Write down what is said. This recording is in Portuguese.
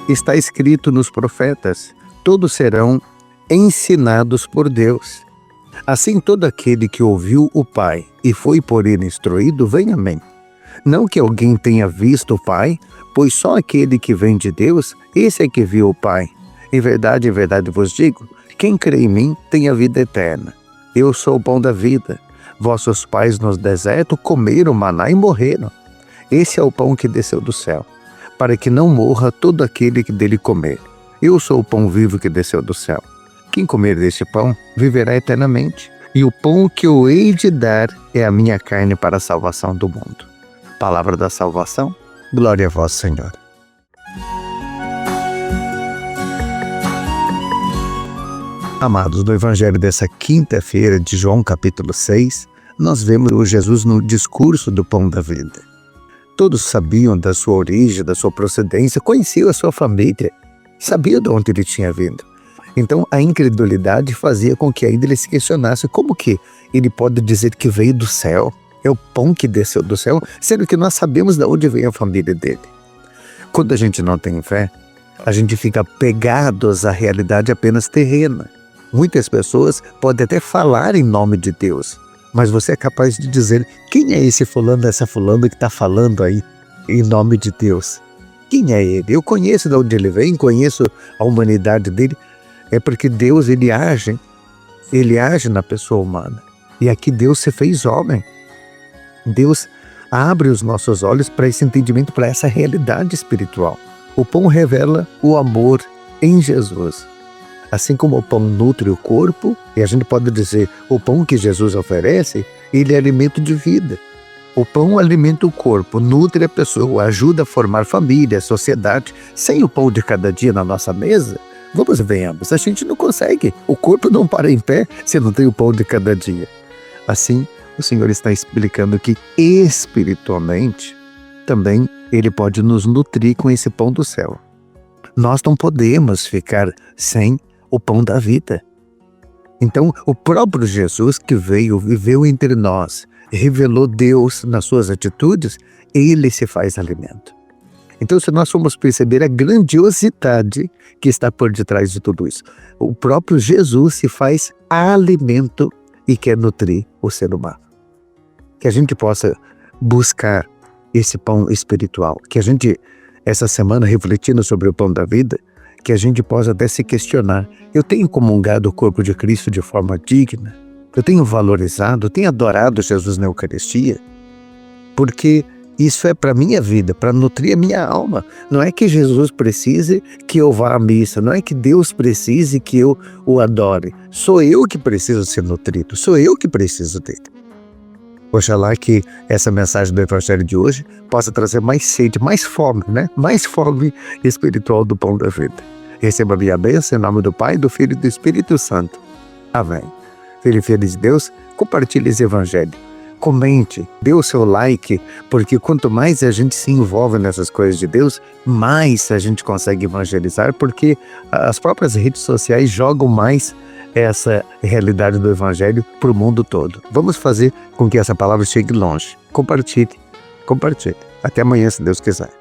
Está escrito nos profetas: todos serão ensinados por Deus. Assim, todo aquele que ouviu o Pai e foi por ele instruído, vem a mim. Não que alguém tenha visto o Pai, pois só aquele que vem de Deus, esse é que viu o Pai. Em verdade vos digo, quem crê em mim tem a vida eterna. Eu sou o pão da vida. Vossos pais no deserto comeram maná e morreram. Esse é o pão que desceu do céu, para que não morra todo aquele que dele comer. Eu sou o pão vivo que desceu do céu. Quem comer deste pão viverá eternamente, e o pão que eu hei de dar é a minha carne para a salvação do mundo. Palavra da salvação, glória a vós, Senhor. Amados, no Evangelho dessa quinta-feira de João capítulo 6, nós vemos o Jesus no discurso do pão da vida. Todos sabiam da sua origem, da sua procedência, conheciam a sua família, sabiam de onde ele tinha vindo. Então a incredulidade fazia com que ainda ele se questionasse como que ele pode dizer que veio do céu, é o pão que desceu do céu, sendo que nós sabemos de onde vem a família dele. Quando a gente não tem fé, a gente fica pegados à realidade apenas terrena. Muitas pessoas podem até falar em nome de Deus, mas você é capaz de dizer: quem é esse fulano, essa fulana que está falando aí em nome de Deus? Quem é ele? Eu conheço de onde ele vem, conheço a humanidade dele. É porque Deus, ele age na pessoa humana. E aqui Deus se fez homem. Deus abre os nossos olhos para esse entendimento, para essa realidade espiritual. O pão revela o amor em Jesus. Assim como o pão nutre o corpo, e a gente pode dizer, o pão que Jesus oferece, ele é alimento de vida. O pão alimenta o corpo, nutre a pessoa, ajuda a formar família, sociedade. Sem o pão de cada dia na nossa mesa, vamos e venhamos, a gente não consegue. O corpo não para em pé se não tem o pão de cada dia. Assim, o Senhor está explicando que espiritualmente também ele pode nos nutrir com esse pão do céu. Nós não podemos ficar sem o pão da vida. Então, o próprio Jesus que veio, viveu entre nós, revelou Deus nas suas atitudes, ele se faz alimento. Então, se nós formos perceber a grandiosidade que está por detrás de tudo isso, o próprio Jesus se faz alimento e quer nutrir o ser humano. Que a gente possa buscar esse pão espiritual, que a gente, essa semana, refletindo sobre o pão da vida, que a gente possa até se questionar: eu tenho comungado o corpo de Cristo de forma digna? Eu tenho valorizado, eu tenho adorado Jesus na Eucaristia? Porque isso é para a minha vida, para nutrir a minha alma. Não é que Jesus precise que eu vá à missa, não é que Deus precise que eu o adore. Sou eu que preciso ser nutrido, sou eu que preciso dele. Oxalá que essa mensagem do Evangelho de hoje possa trazer mais sede, mais fome, Mais fome espiritual do pão da vida. Receba a minha bênção em nome do Pai, do Filho e do Espírito Santo. Amém. Filho e filha de Deus, compartilhe esse Evangelho. Comente, dê o seu like, porque quanto mais a gente se envolve nessas coisas de Deus, mais a gente consegue evangelizar, porque as próprias redes sociais jogam mais essa realidade do Evangelho para o mundo todo. Vamos fazer com que essa palavra chegue longe. Compartilhe. Até amanhã, se Deus quiser.